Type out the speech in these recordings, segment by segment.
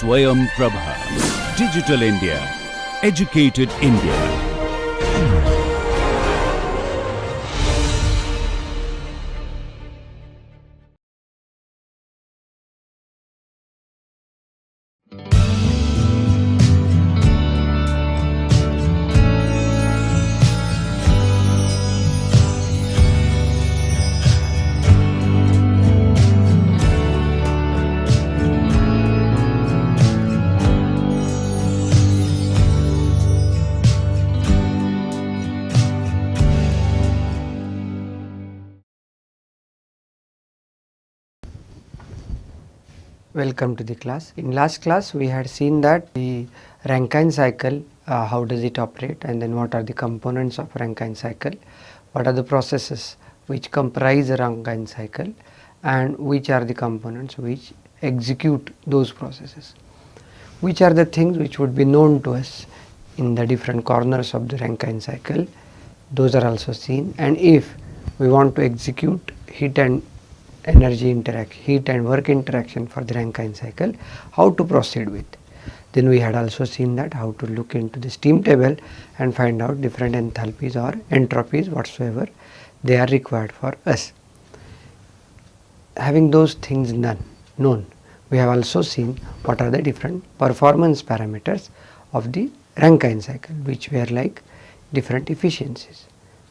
Swayam Prabha. Digital India. Educated India. Welcome to the class. In last class we had seen that the Rankine cycle, how does it operate, and then what are the components of Rankine cycle, what are the processes which comprise a Rankine cycle, and which are the components which execute those processes, which are the things which would be known to us in the different corners of the Rankine cycle. Those are also seen, and if we want to execute heat and energy interaction, heat and work interaction for the Rankine cycle, how to proceed with. Then we had also seen that how to look into the steam table and find out different enthalpies or entropies whatsoever they are required for us. Having those things known, we have also seen what are the different performance parameters of the Rankine cycle, which were like different efficiencies.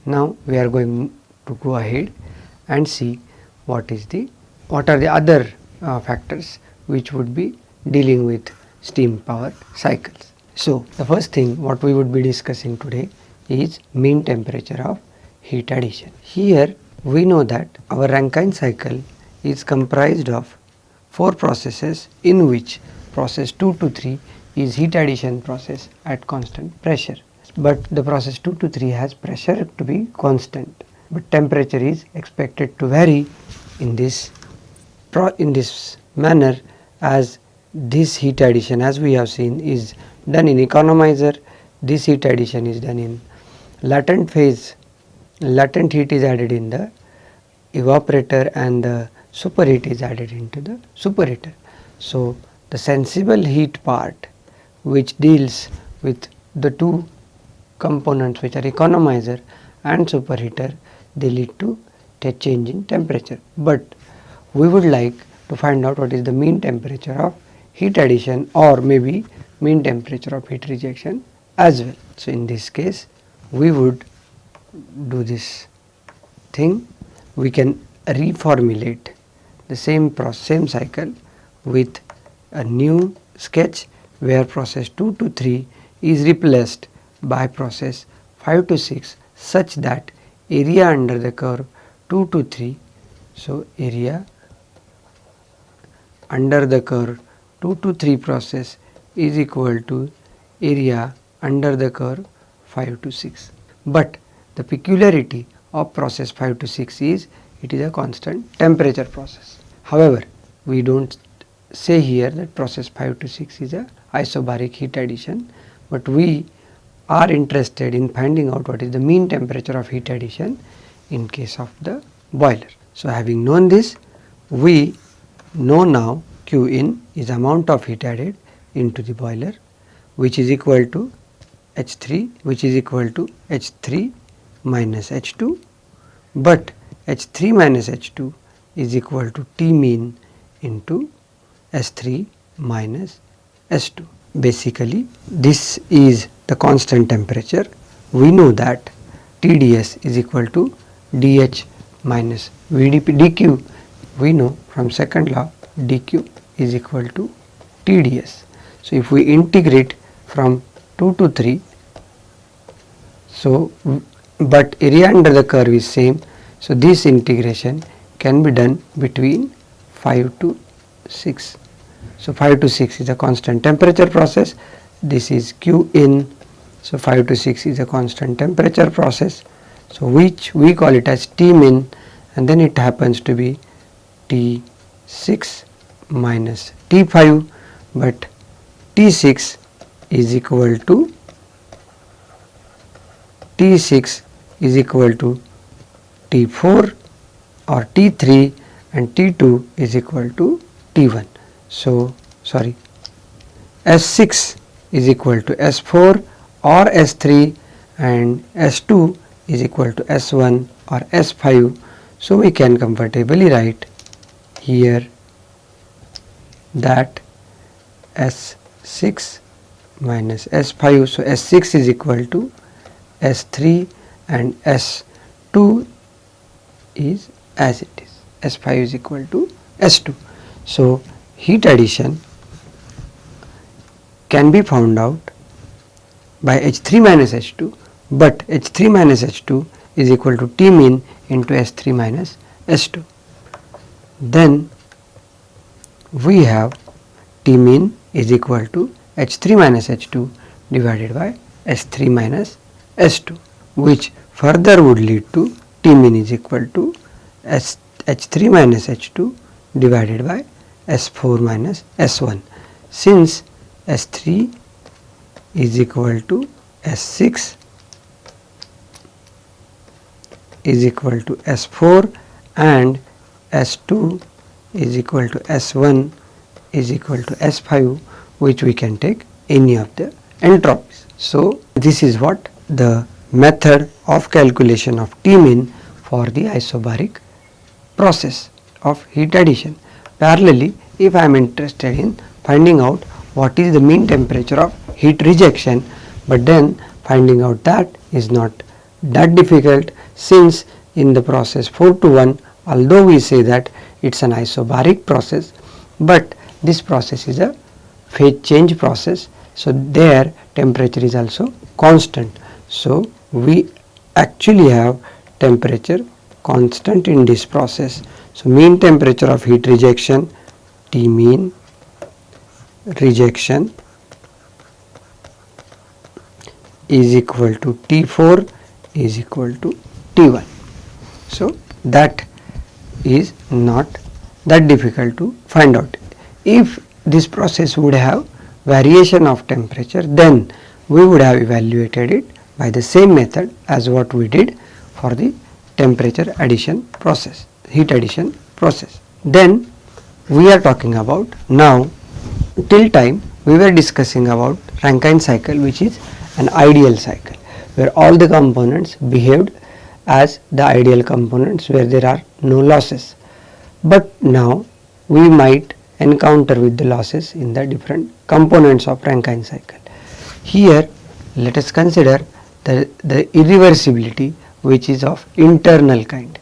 Now we are going to go ahead and see what are the other factors which would be dealing with steam power cycles. So the first thing what we would be discussing today is mean temperature of heat addition. Here we know that our Rankine cycle is comprised of 4 processes, in which process 2 to 3 is heat addition process at constant pressure. But the process 2 to 3 has pressure to be constant, but temperature is expected to vary in this manner, as this heat addition, as we have seen, is done in economizer. This heat addition is done in latent phase. Latent heat is added in the evaporator and the superheat is added into the superheater. So the sensible heat part, which deals with the 2 components which are economizer and superheater, they lead to a change in temperature. But we would like to find out what is the mean temperature of heat addition, or maybe mean temperature of heat rejection as well. So in this case we would do this thing. We can reformulate the same cycle with a new sketch where process 2 to 3 is replaced by process 5 to 6, such that area under the curve 2 to 3, so area under the curve 2 to 3 process is equal to area under the curve 5 to 6. But the peculiarity of process 5 to 6 is it is a constant temperature process. However, we don't say here that process 5 to 6 is a isobaric heat addition, but we are interested in finding out what is the mean temperature of heat addition in case of the boiler. So having known this, we know now Q in is amount of heat added into the boiler, which is equal to H3, which is equal to H3 minus H2, but H3 minus H2 is equal to T mean into S3 minus S2. Basically this is the constant temperature. We know that TDS is equal to dH minus VDP. dQ we know from second law, dQ is equal to TDS. So if we integrate from 2 to 3, so but area under the curve is same, so this integration can be done between 5 to 6. So 5 to 6 is a constant temperature process. This is Q in. So 5 to 6 is a constant temperature process. So which we call it as T min, and then it happens to be T6 minus T5, but T6 is equal to T6 is equal to T4 or T3, and T2 is equal to T1. So sorry, S6 is equal to S4 or S3 and S2 is equal to S1 or S5. So we can comfortably write here that S6 minus S5. So S6 is equal to S3 and S2 is as it is. S5 is equal to S2. So heat addition can be found out by H3 minus H2, but H3 minus H2 is equal to T mean into S3 minus S2. Then we have T mean is equal to H3 minus H2 divided by S3 minus S2, which further would lead to T mean is equal to H3 minus H2 divided by S4 minus S1. Since S3 is equal to S6 is equal to S4 and S2 is equal to S1 is equal to S5, which we can take any of the entropies. So this is what the method of calculation of T mean for the isobaric process of heat addition. Parallelly, if I am interested in finding out what is the mean temperature of heat rejection, but then finding out that is not that difficult, since in the process 4:1, although we say that it's an isobaric process, but this process is a phase change process, so their temperature is also constant. So we actually have temperature constant in this process. So mean temperature of heat rejection, T mean rejection is equal to T4 is equal to T1. So that is not that difficult to find out. If this process would have variation of temperature, then we would have evaluated it by the same method as what we did for the temperature addition process, heat addition process. Then we are talking about, now till time we were discussing about Rankine cycle, which is an ideal cycle where all the components behaved as the ideal components where there are no losses. But now we might encounter with the losses in the different components of Rankine cycle. Here let us consider the irreversibility, which is of internal kind.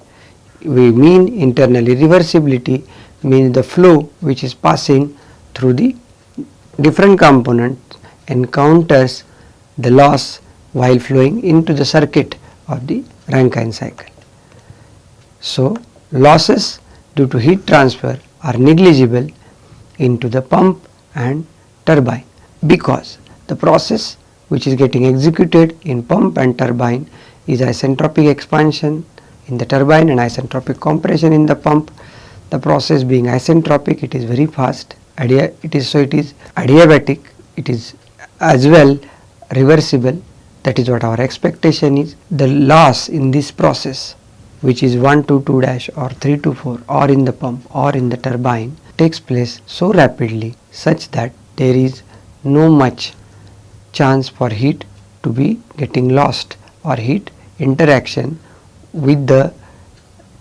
We mean internal irreversibility means the flow which is passing through the different components encounters the loss while flowing into the circuit of the Rankine cycle. So losses due to heat transfer are negligible into the pump and turbine, because the process which is getting executed in pump and turbine is isentropic expansion in the turbine and isentropic compression in the pump. The process being isentropic, it is very fast, it is adiabatic, it is as well reversible. That is what our expectation is. The loss in this process, which is 1 to 2 dash or 3 to 4 or in the pump or in the turbine, takes place so rapidly such that there is no much chance for heat to be getting lost or heat interaction with the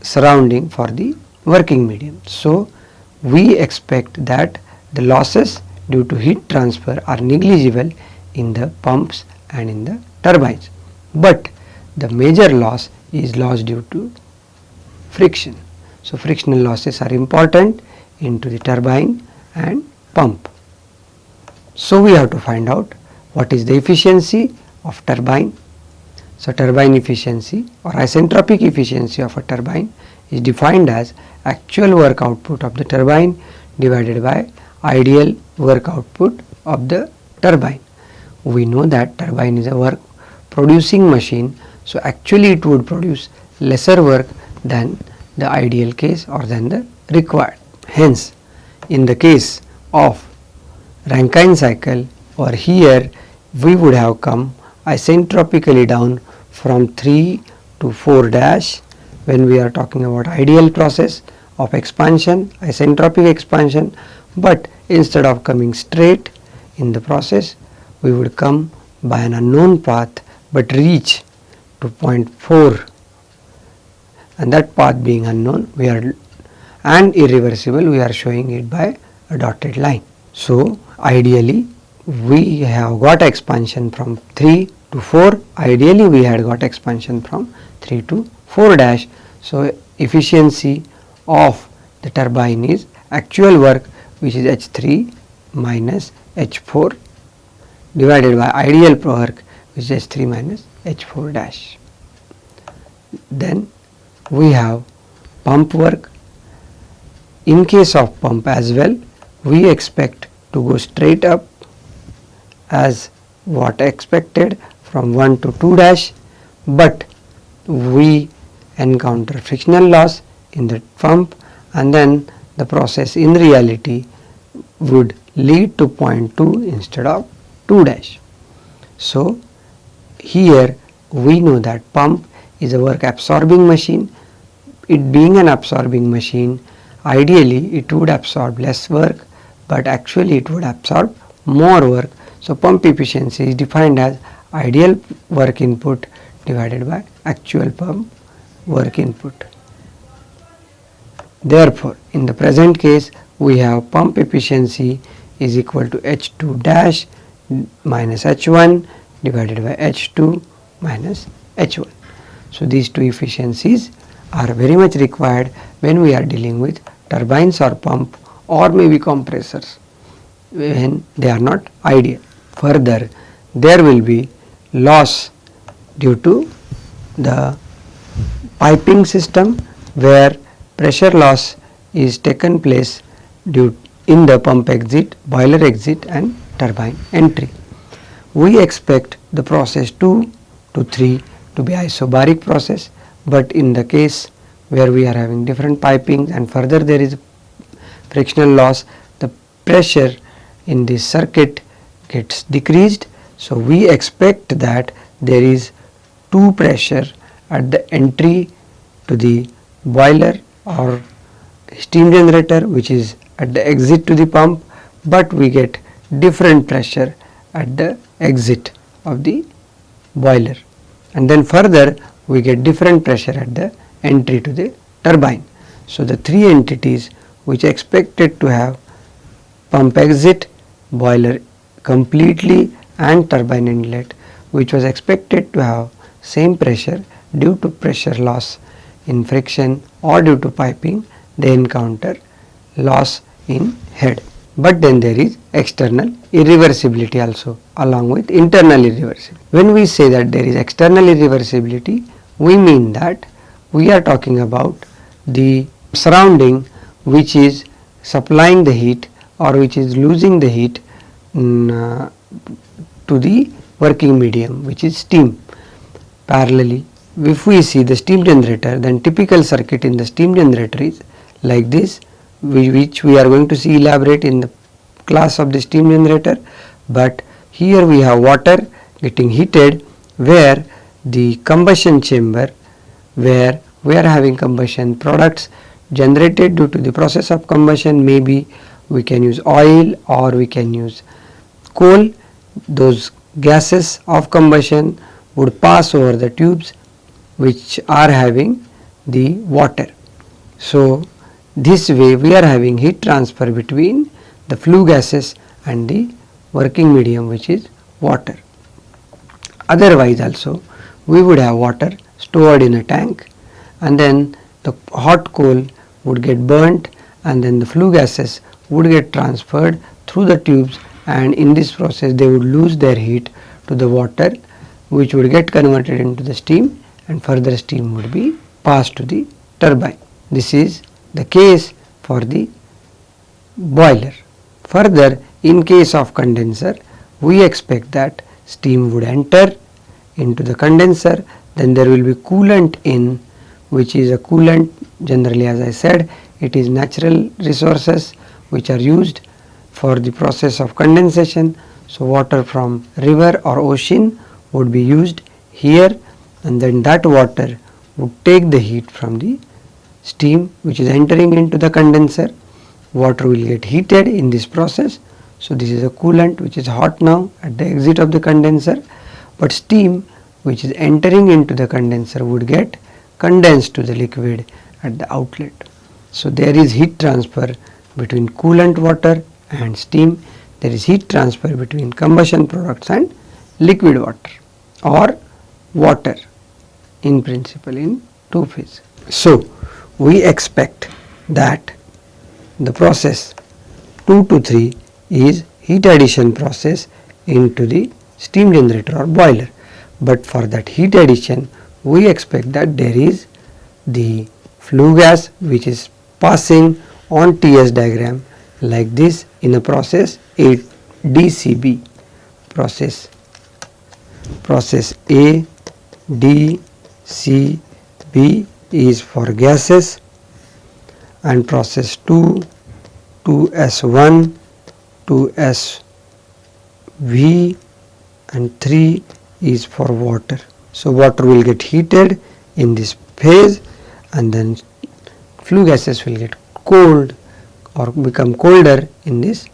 surrounding for the working medium. So we expect that the losses due to heat transfer are negligible in the pumps and in the turbines, but the major loss is loss due to friction. So frictional losses are important into the turbine and pump. So we have to find out what is the efficiency of turbine. So turbine efficiency or isentropic efficiency of a turbine is defined as actual work output of the turbine divided by ideal work output of the turbine. We know that turbine is a work producing machine, so actually it would produce lesser work than the ideal case or than the required. Hence, in the case of Rankine cycle, or here we would have come isentropically down from 3 to 4 dash when we are talking about ideal process of expansion, isentropic expansion, but instead of coming straight, in the process, we would come by an unknown path but reach to point 4, and that path being unknown and irreversible, we are showing it by a dotted line. So ideally we have got expansion from 3 to 4, ideally we had got expansion from 3 to 4 dash. So efficiency of the turbine is actual work, which is H3 minus H4 divided by ideal work, which is H3 minus H4 dash. Then we have pump work. In case of pump as well, we expect to go straight up as what expected from 1 to 2 dash, but we encounter frictional loss in the pump, and then the process in reality would lead to point 2 instead of 2 dash. So here we know that pump is a work absorbing machine. It being an absorbing machine, ideally it would absorb less work, but actually it would absorb more work. So pump efficiency is defined as ideal work input divided by actual pump work input. Therefore, in the present case, we have pump efficiency is equal to H2 dash minus H1 divided by H2 minus H1. So these two efficiencies are very much required when we are dealing with turbines or pump or maybe compressors when they are not ideal. Further, there will be loss due to the piping system where pressure loss is taken place due in the pump exit, boiler exit and turbine entry. We expect the process 2 to 3 to be isobaric process, but in the case where we are having different pipings and further there is frictional loss, the pressure in this circuit gets decreased. So we expect that there is 2 pressure at the entry to the boiler or steam generator, which is at the exit to the pump, but we get different pressure at the exit of the boiler, and then further we get different pressure at the entry to the turbine. So the 3 entities which expected to have pump exit, boiler completely and turbine inlet, which was expected to have same pressure, due to pressure loss in friction or due to piping, they encounter loss in head. But then there is external irreversibility also along with internal irreversibility. When we say that there is external irreversibility, we mean that we are talking about the surrounding which is supplying the heat or which is losing the heat to the working medium, which is steam. Parallelly, if we see the steam generator, then typical circuit in the steam generator is like this, which we are going to see elaborate in the class of the steam generator. But here we have water getting heated, where the combustion chamber, where we are having combustion products generated due to the process of combustion, maybe we can use oil or we can use coal. Those gases of combustion would pass over the tubes which are having the water. So this way we are having heat transfer between the flue gases and the working medium, which is water. Otherwise also we would have water stored in a tank, and then the hot coal would get burnt, and then the flue gases would get transferred through the tubes, and in this process they would lose their heat to the water, which would get converted into the steam, and further steam would be passed to the turbine. This is the case for the boiler. Further, in case of condenser, we expect that steam would enter into the condenser, then there will be coolant in, which is a coolant generally, as I said, it is natural resources which are used for the process of condensation. So water from river or ocean would be used here, and then that water would take the heat from the steam which is entering into the condenser. Water will get heated in this process, So this is a coolant which is hot now at the exit of the condenser, but steam which is entering into the condenser would get condensed to the liquid at the outlet. So there is heat transfer between coolant water and steam. There is heat transfer between combustion products and liquid water or water in principle in two phase. So we expect that the process 2 to 3 is heat addition process into the steam generator or boiler, but for that heat addition we expect that there is the flue gas which is passing on TS diagram like this in a process ADCB, process A, D, C, B is for gases, and process 2, 2S1, 2SV and 3 is for water. So water will get heated in this phase and then flue gases will get cold or become colder in this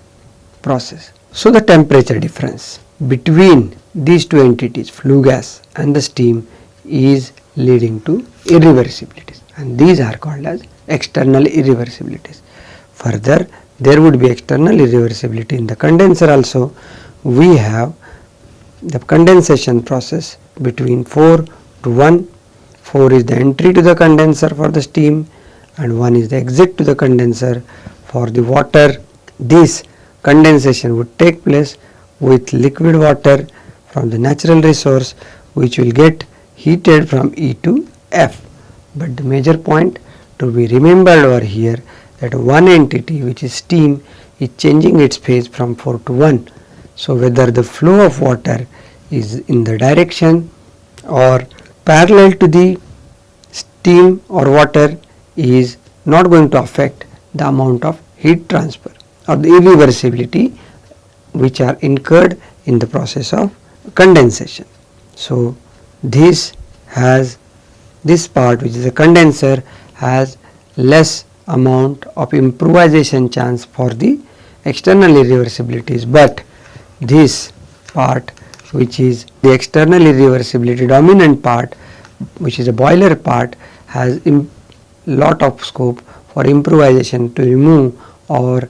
process. So the temperature difference between these two entities, flue gas and the steam, is leading to irreversibilities, and these are called as external irreversibilities. Further, there would be external irreversibility in the condenser also. We have the condensation process between 4 to 1. 4 is the entry to the condenser for the steam and 1 is the exit to the condenser for the water. This condensation would take place with liquid water from the natural resource, which will get heated from E to F. But the major point to be remembered over here, that one entity which is steam is changing its phase from 4 to 1. So whether the flow of water is in the direction or parallel to the steam or water is not going to affect the amount of heat transfer or the irreversibility which are incurred in the process of condensation. So this part which is a condenser has less amount of improvisation chance for the external irreversibilities, but this part which is the external irreversibility dominant part, which is a boiler part, has lot of scope for improvisation to remove or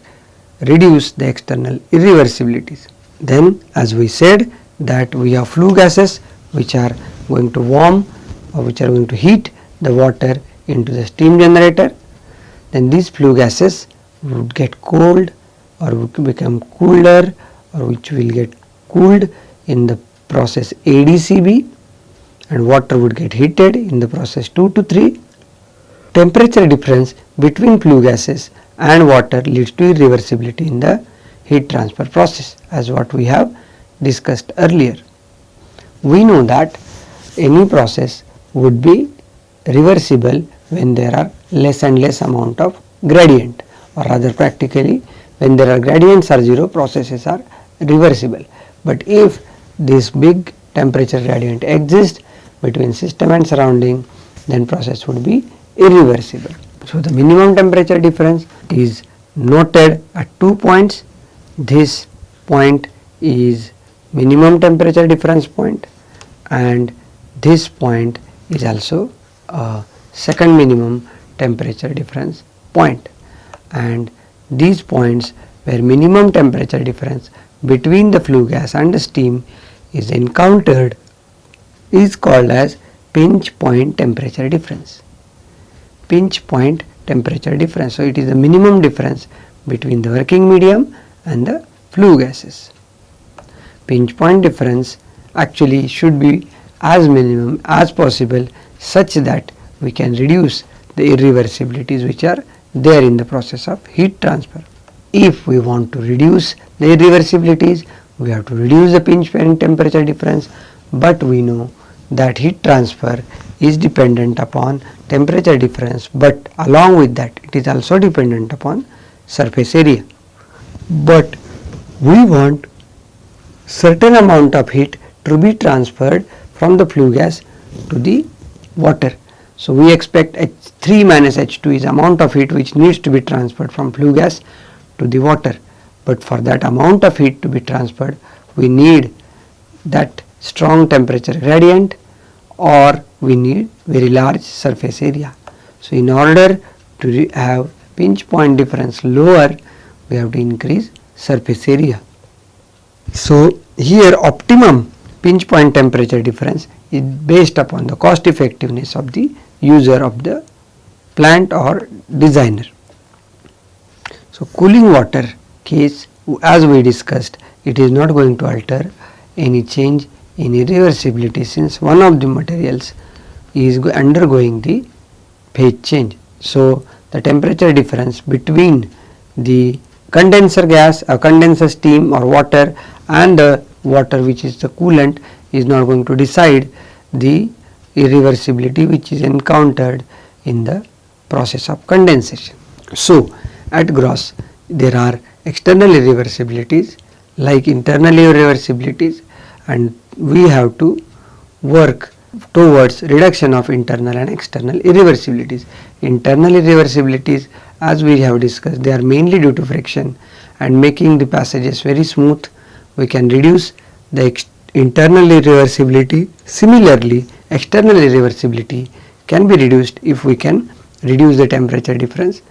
reduce the external irreversibilities. Then, as we said, that we have flue gases which are going to warm or which are going to heat the water into the steam generator. Then these flue gases would get cold or would become cooler or which will get cooled in the process ADCB, and water would get heated in the process 2 to 3. Temperature difference between flue gases and water leads to irreversibility in the heat transfer process, as what we have discussed earlier. We know that any process would be reversible when there are less and less amount of gradient, or rather practically when there are gradients are 0, processes are reversible. But if this big temperature gradient exists between system and surrounding, then process would be irreversible. So the minimum temperature difference is noted at 2 points. This point is minimum temperature difference point, and this point is also a second minimum temperature difference point, and these points where minimum temperature difference between the flue gas and the steam is encountered is called as pinch point temperature difference. Pinch point temperature difference. So it is the minimum difference between the working medium and the flue gases. Pinch point difference actually should be as minimum as possible, such that we can reduce the irreversibilities which are there in the process of heat transfer. If we want to reduce the irreversibilities, we have to reduce the pinch point temperature difference, but we know that heat transfer is dependent upon temperature difference, but along with that it is also dependent upon surface area. But we want certain amount of heat to be transferred from the flue gas to the water. So we expect H3 minus H2 is amount of heat which needs to be transferred from flue gas to the water. but for that amount of heat to be transferred, we need that strong temperature gradient, or we need very large surface area. So in order to have pinch point difference lower, we have to increase surface area. So here optimum pinch point temperature difference is based upon the cost effectiveness of the user of the plant or designer. So cooling water case, as we discussed, it is not going to alter any change in irreversibility, since one of the materials is undergoing the phase change. So the temperature difference between the condenser gas, condenser steam or water, and the water which is the coolant is not going to decide the irreversibility which is encountered in the process of condensation. So at gross there are external irreversibilities like internal irreversibilities, and we have to work towards reduction of internal and external irreversibilities. Internal irreversibilities, as we have discussed, they are mainly due to friction and making the passages very smooth. We can reduce the internal irreversibility. Similarly, external irreversibility can be reduced if we can reduce the temperature difference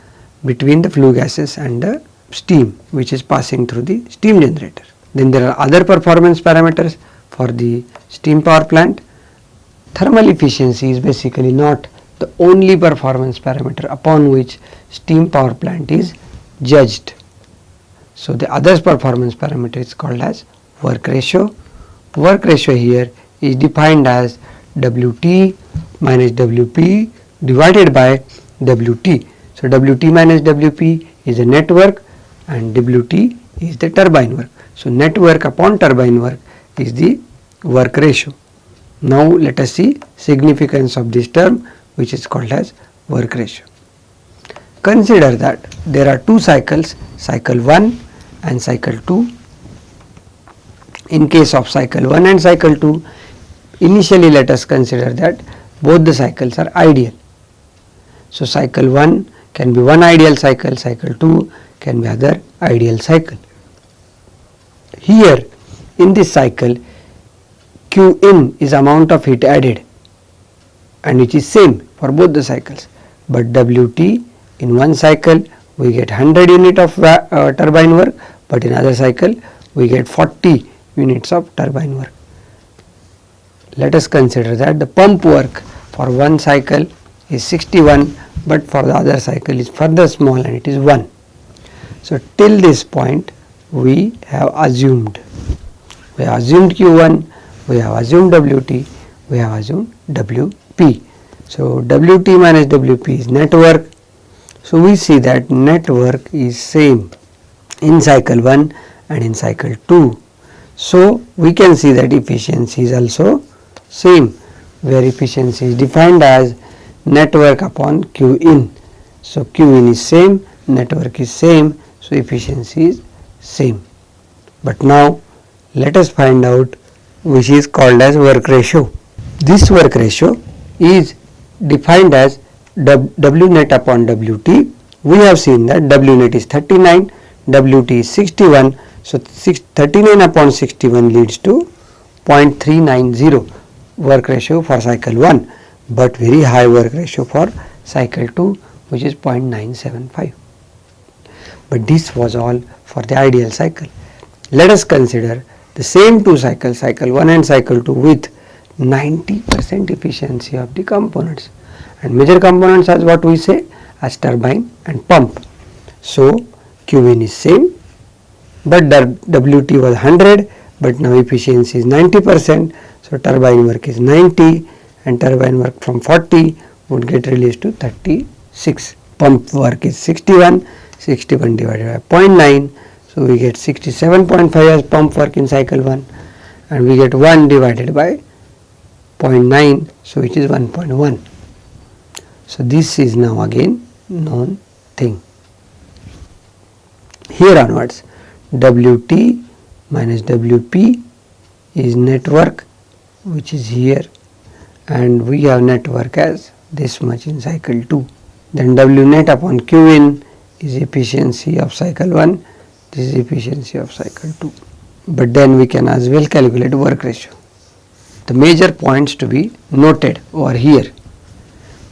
between the flue gases and the steam which is passing through the steam generator. Then there are other performance parameters for the steam power plant. Thermal efficiency is basically not the only performance parameter upon which steam power plant is judged. So the other performance parameter is called as work ratio. Work ratio here is defined as WT minus WP divided by WT. So WT minus WP is the net work and WT is the turbine work. So net work upon turbine work is the work ratio. Now let us see significance of this term, which is called as work ratio. Consider that there are two cycles, cycle 1 and cycle 2. In case of cycle 1 and cycle 2, initially let us consider that both the cycles are ideal. So cycle 1 can be one ideal cycle, cycle 2 can be other ideal cycle. Here in this cycle, Q in is amount of heat added, and it is same for both the cycles, but WT in one cycle we get 100 unit of turbine work, but in other cycle we get 40 units of turbine work. Let us consider that the pump work for one cycle is 61, but for the other cycle is further small and it is 1. So till this point we have assumed Q1, we have assumed WT, we have assumed WP. So WT minus WP is net work. So we see that net work is same in cycle 1 and in cycle 2. So we can see that efficiency is also same, where efficiency is defined as net work upon Q in. So Q in is same, net work is same, so efficiency is same. But now let us find out which is called as work ratio. This work ratio is defined as W net upon WT. We have seen that W net is 39, WT is 61, so 39 upon 61 leads to 0.390 work ratio for cycle 1, but very high work ratio for cycle 2, which is 0.975. But this was all for the ideal cycle. Let us consider the same two cycles, cycle 1 and cycle 2, with 90% efficiency of the components, and major components as what we say as turbine and pump. So Q in is same, but the WT was 100, but now efficiency is 90%. So turbine work is 90 and turbine work from 40 would get released to 36. Pump work is 61, 61 divided by 0.9, so we get 67.5 as pump work in cycle 1, and we get 1 divided by 0.9, so it is 1.1. So this is now again known thing. Here onwards, WT minus WP is net work, which is here, and we have net work as this much in cycle 2. Then W net upon Q in is efficiency of cycle 1, This is efficiency of cycle 2. But then we can as well calculate work ratio. The major points to be noted over here.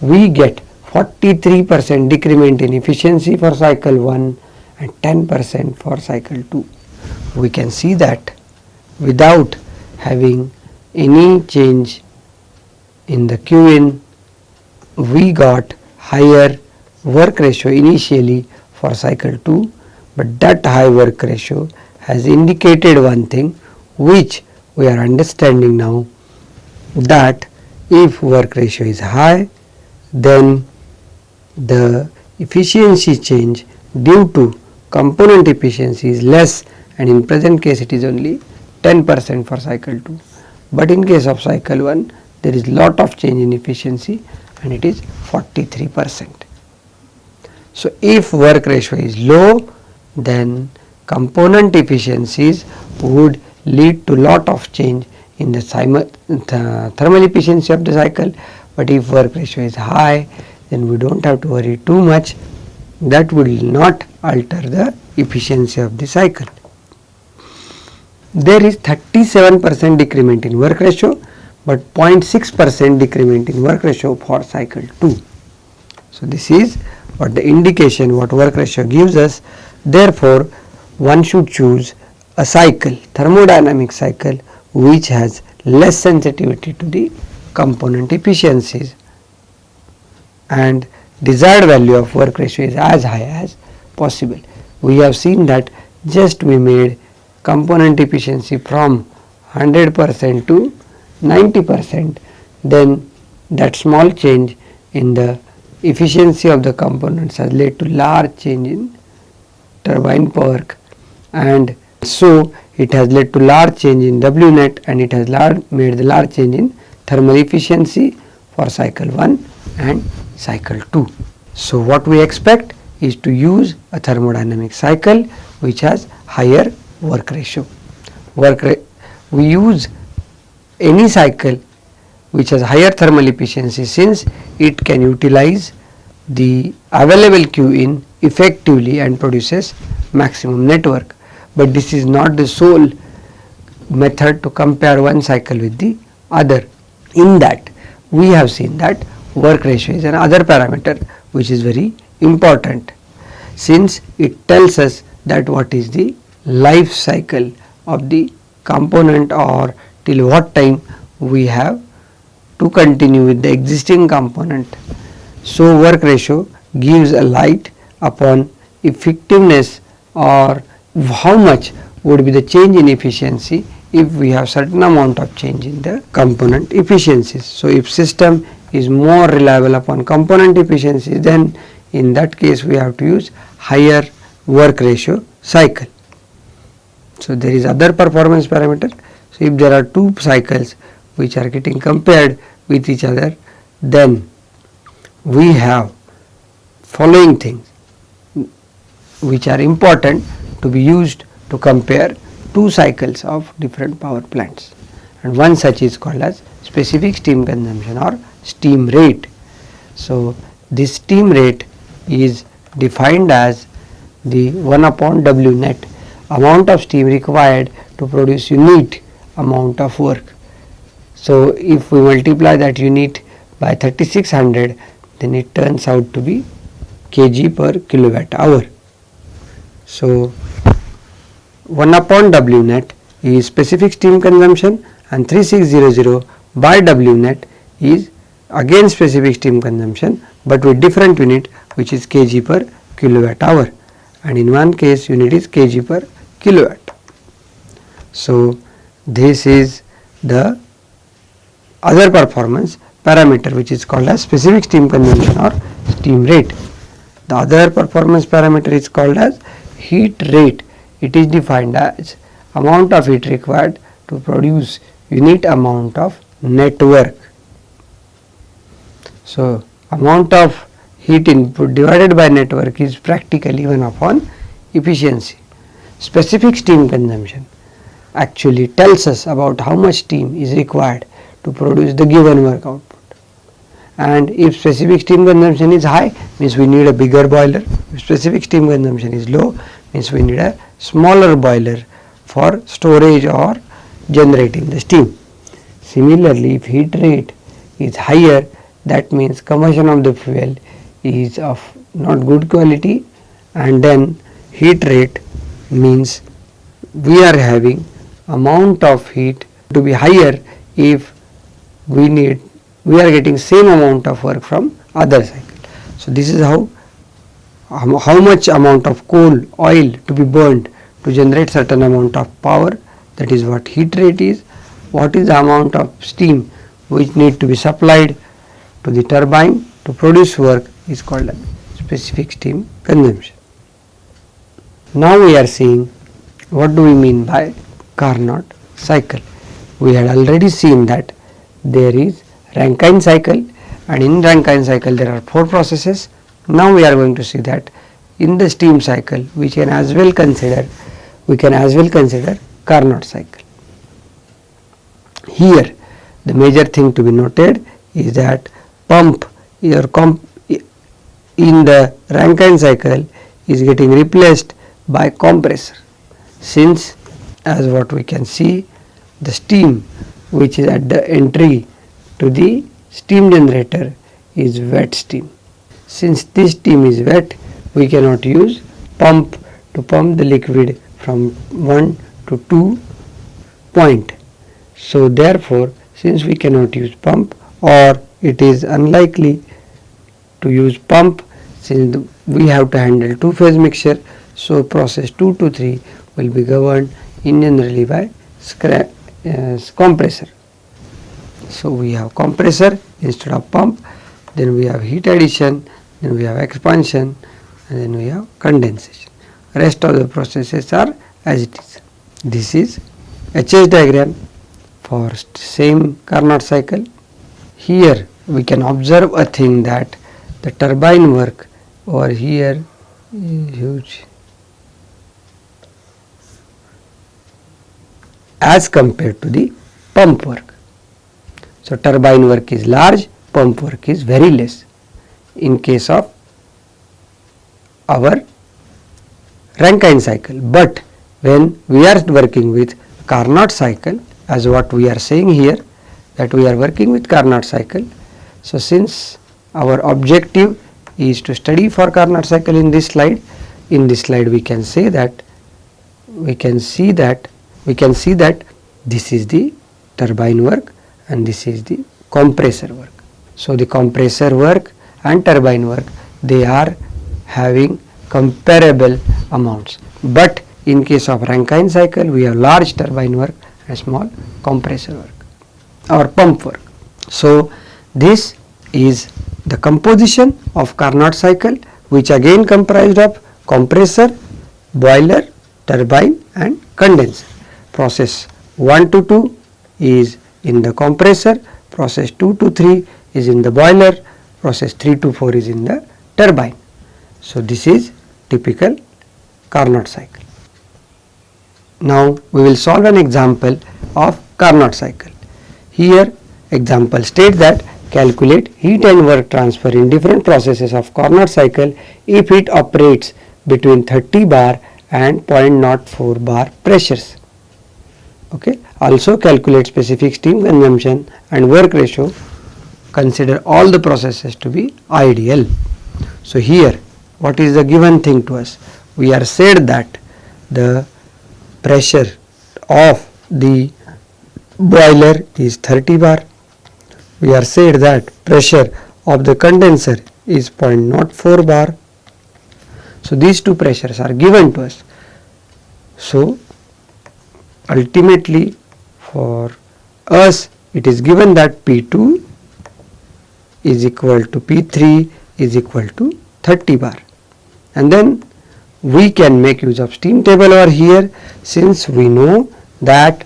We get 43% decrement in efficiency for cycle 1 and 10% for cycle 2. We can see that without having any change in the Q in, we got higher work ratio initially for cycle 2, but that high work ratio has indicated one thing which we are understanding now, that if work ratio is high, then the efficiency change due to component efficiency is less, and in present case it is only 10% for cycle 2. But in case of cycle 1 there is lot of change in efficiency and it is 43%. So if work ratio is low, then component efficiencies would lead to lot of change in the thermal efficiency of the cycle. But if work ratio is high, then we don't have to worry too much. That will not alter the efficiency of the cycle. There is 37% decrement in work ratio, but 0.6% decrement in work ratio for cycle 2. So this is what the indication, what work ratio gives us. Therefore, one should choose a cycle, thermodynamic cycle, which has less sensitivity to the component efficiencies, and desired value of work ratio is as high as possible. We have seen that just we made component efficiency from 100% to 90%, then that small change in the efficiency of the components has led to large change in turbine work, and so it has led to large change in W net, and it has made the large change in thermal efficiency for cycle 1 and cycle 2. So what we expect is to use a thermodynamic cycle which has higher work ratio. We use any cycle which has higher thermal efficiency, since it can utilize the available Q in effectively and produces maximum network. But this is not the sole method to compare one cycle with the other. In that, we have seen that work ratio is another parameter which is very important, since it tells us that what is the life cycle of the component, or till what time we have to continue with the existing component. So work ratio gives a light upon effectiveness, or how much would be the change in efficiency if we have certain amount of change in the component efficiencies. So if system is more reliable upon component efficiency, then in that case we have to use higher work ratio cycle. So there is other performance parameter. So if there are two cycles which are getting compared with each other, then we have following things which are important to be used to compare two cycles of different power plants, and one such is called as specific steam consumption or steam rate. So this steam rate is defined as the 1 upon W net, amount of steam required to produce unit amount of work. So if we multiply that unit by 3600, then it turns out to be kg per kilowatt hour. So 1 upon W net is specific steam consumption, and 3600 by W net is again specific steam consumption, but with different unit, which is kg per kilowatt hour, and in one case unit is kg per kilowatt. So this is the other performance parameter which is called as specific steam consumption or steam rate. The other performance parameter is called as heat rate. It is defined as amount of heat required to produce unit amount of net work. So amount of heat input divided by net work is practically 1 upon efficiency. Specific steam consumption actually tells us about how much steam is required to produce the given work output, and if specific steam consumption is high, means we need a bigger boiler. If specific steam consumption is low, means we need a smaller boiler for storage or generating the steam. Similarly, if heat rate is higher, that means combustion of the fuel is of not good quality, and then heat rate means we are having amount of heat to be higher if we are getting same amount of work from other cycle. So this is how much amount of coal, oil to be burned to generate certain amount of power, that is what heat rate is. What is the amount of steam which need to be supplied to the turbine to produce work is called a specific steam consumption. Now we are seeing what do we mean by Carnot cycle. We had already seen that there is Rankine cycle, and in Rankine cycle there are 4 processes. Now we are going to see that in the steam cycle we can as well consider Carnot cycle. Here the major thing to be noted is that pump in the Rankine cycle is getting replaced by compressor, since as what we can see, the steam which is at the entry to the steam generator is wet steam. Since this steam is wet, we cannot use pump to pump the liquid from 1 to 2 point. So therefore, since we cannot use pump, or it is unlikely to use pump since we have to handle 2-phase mixture, so process 2 to 3 will be governed in generally by compressor. So we have compressor instead of pump, then we have heat addition, then we have expansion, and then we have condensation. Rest of the processes are as it is. This is HS diagram for same Carnot cycle. Here we can observe a thing that the turbine work over here is huge as compared to the pump work. So turbine work is large, pump work is very less in case of our Rankine cycle. But when we are working with Carnot cycle, as what we are saying here, that we are working with Carnot cycle. So since our objective is to study for Carnot cycle in this slide we can say that we can see that this is the turbine work and this is the compressor work. So the compressor work and turbine work, they are having comparable amounts, but in case of Rankine cycle we have large turbine work and small compressor work or pump work. So this is the composition of Carnot cycle, which again comprised of compressor, boiler, turbine and condenser. Process 1 to 2 is in the compressor, process 2 to 3 is in the boiler, process 3 to 4 is in the turbine. So this is typical Carnot cycle. Now we will solve an example of Carnot cycle. Here example states that calculate heat and work transfer in different processes of Carnot cycle if it operates between 30 bar and 0.04 bar pressures. Okay. Also calculate specific steam consumption and work ratio. Consider all the processes to be ideal. So here what is the given thing to us? We are said that the pressure of the boiler is 30 bar. We are said that pressure of the condenser is 0.04 bar. So these two pressures are given to us. So ultimately for us it is given that P2 is equal to P3 is equal to 30 bar, and then we can make use of steam table over here, since we know that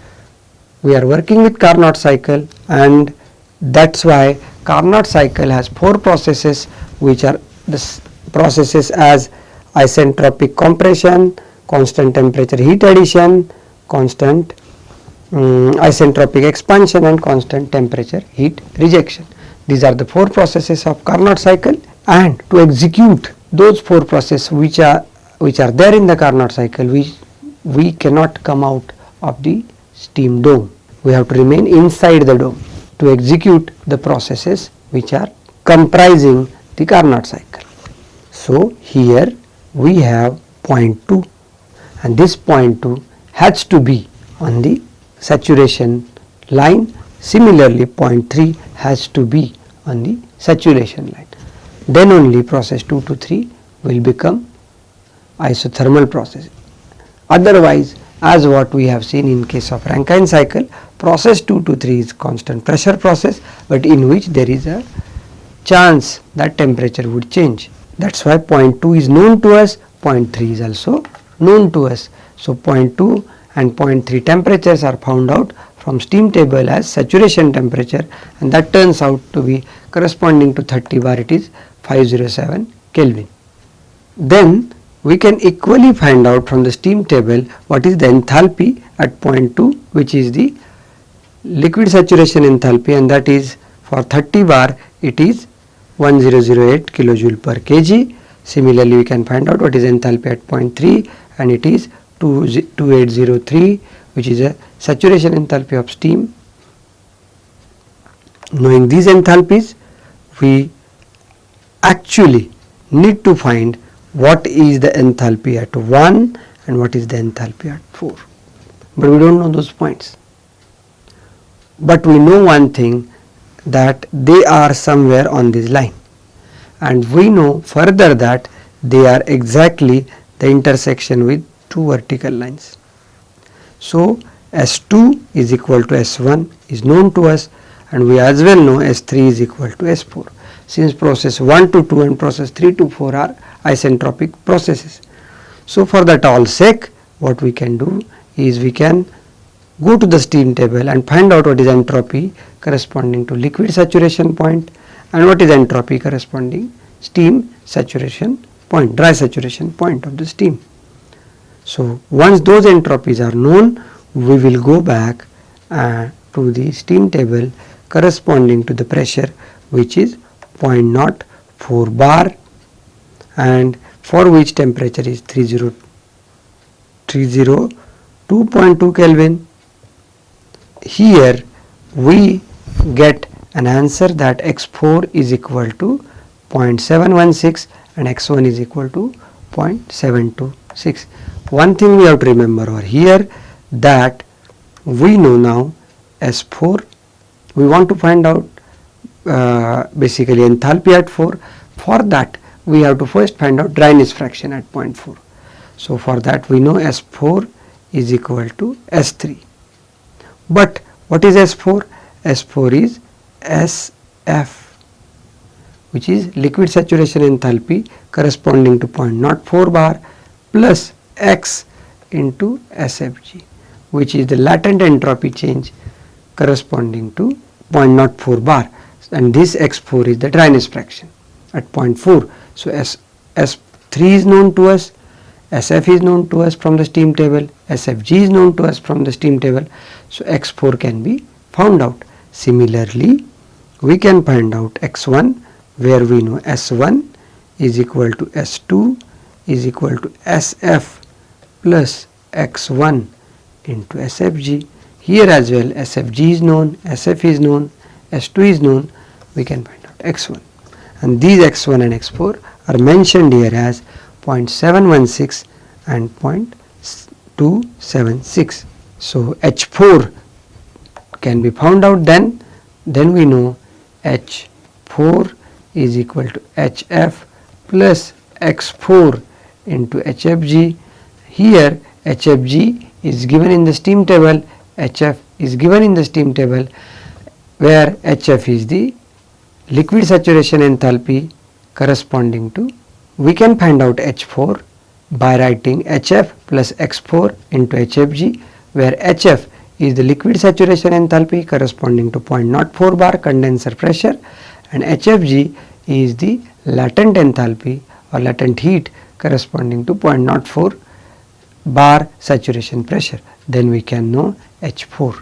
we are working with Carnot cycle, and that's why Carnot cycle has 4 processes, which are the processes as isentropic compression, constant temperature heat addition, constant isentropic expansion and constant temperature heat rejection. These are the 4 processes of Carnot cycle, and to execute those 4 processes which are which are there in the Carnot cycle, we cannot come out of the steam dome. We have to remain inside the dome to execute the processes which are comprising the Carnot cycle. So here we have point 2, and this point 2 has to be on the saturation line. Similarly, point 3 has to be on the saturation line. Then only process 2 to 3 will become isothermal process. Otherwise, as what we have seen in case of Rankine cycle, process 2 to 3 is constant pressure process, but in which there is a chance that temperature would change. That's why point 2 is known to us, point 3 is also known to us. So point 2 and point 3 temperatures are found out from steam table as saturation temperature, and that turns out to be corresponding to 30 bar, it is 507 Kelvin. Then we can equally find out from the steam table what is the enthalpy at point 2, which is the liquid saturation enthalpy, and that is for 30 bar it is 1008 kilojoule per kg. Similarly, we can find out what is enthalpy at point 3, and it is 2803, which is a saturation enthalpy of steam. Knowing these enthalpies, we actually need to find what is the enthalpy at 1 and what is the enthalpy at 4. But we don't know those points. But we know one thing, that they are somewhere on this line, and we know further that they are exactly the intersection with two vertical lines. So S2 is equal to S1 is known to us, and we as well know S3 is equal to S4, since process 1 to 2 and process 3 to 4 are isentropic processes. So for that all sake, what we can do is we can go to the steam table and find out what is entropy corresponding to liquid saturation point and what is entropy corresponding steam saturation point, dry saturation point of the steam. So once those entropies are known, we will go back to the steam table corresponding to the pressure, which is 0.04 bar, and for which temperature is 302.2 Kelvin. Here we get an answer that x4 is equal to 0.716 and x1 is equal to 0.726. One thing we have to remember over here, that we know now S4, we want to find out basically enthalpy at 4. For that we have to first find out dryness fraction at 0.4. So for that we know S4 is equal to S3. But what is S4? S4 is SF, which is liquid saturation enthalpy corresponding to 0.04 bar plus X into SFG, which is the latent entropy change corresponding to 0.04 bar, and this X4 is the dryness fraction at 0.4. So S3 is known to us, SF is known to us from the steam table, SFG is known to us from the steam table, so X4 can be found out. Similarly, we can find out X1, where we know S1 is equal to S2 is equal to SF plus X1 into SFG. Here as well SFG is known, SF is known, S2 is known, we can find out X1. And these X1 and X4 are mentioned here as 0.716 and 0.276. So H4 can be found out, then we know H4 is equal to HF plus X4 into HFG. Here HFG is given in the steam table, HF is given in the steam table, where HF is the liquid saturation enthalpy corresponding to, we can find out H4 by writing HF plus X4 into HFG, where HF is the liquid saturation enthalpy corresponding to 0.04 bar condenser pressure, and HFG is the latent enthalpy or latent heat corresponding to 0.04 bar saturation pressure. Then we can know H4.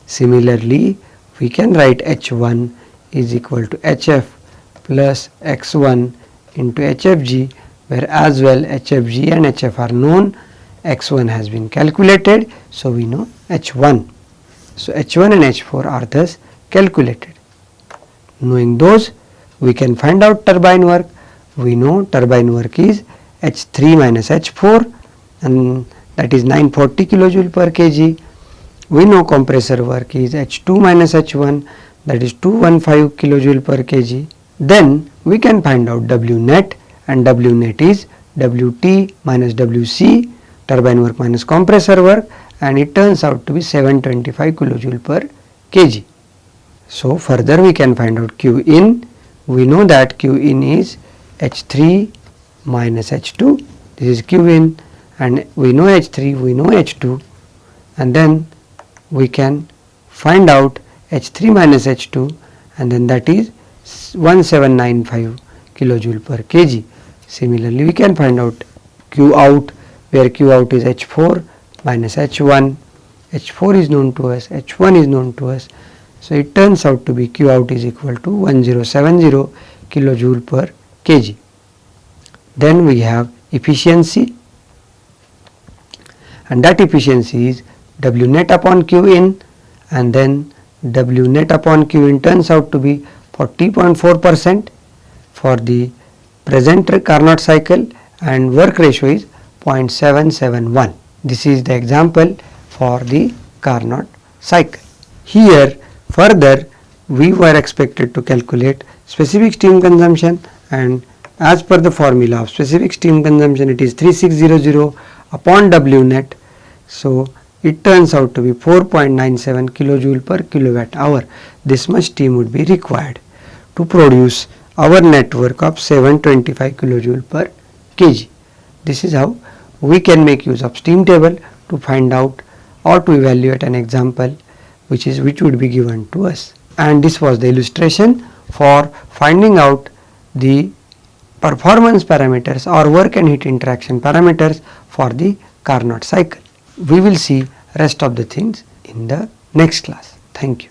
Similarly, we can write H1 is equal to HF plus X1 into HFG, where as well HFG and HF are known. X1 has been calculated, so we know H1. So H1 and H4 are thus calculated. Knowing those, we can find out turbine work. We know turbine work is H3 minus H4, and that is 940 kilojoule per kg. We know compressor work is H2 minus H1, that is 215 kilojoule per kg. Then we can find out W net, and W net is WT minus WC, turbine work minus compressor work, and it turns out to be 725 kilojoule per kg. So further we can find out Q in. We know that Q in is H3 minus H2, this is Q in, and we know H3, we know H2, and then we can find out H3 minus H2, and then that is 1795 kilojoule per kg. Similarly, we can find out Q out, where Q out is H4 minus H1. H4 is known to us, H1 is known to us. So it turns out to be Q out is equal to 1070 kilojoule per kg. Then we have efficiency, and that efficiency is W net upon Q in, and then W net upon Q in turns out to be 40.4% for the present Carnot cycle, and work ratio is 0.771. This is the example for the Carnot cycle. Here further we were expected to calculate specific steam consumption, and as per the formula of specific steam consumption, it is 3600 upon W net. So it turns out to be 4.97 kilojoule per kilowatt hour. This much steam would be required to produce our network of 725 kilojoule per kg. This is how we can make use of steam table to find out or to evaluate an example which would be given to us. And this was the illustration for finding out the performance parameters or work and heat interaction parameters for the Carnot cycle. We will see rest of the things in the next class. Thank you.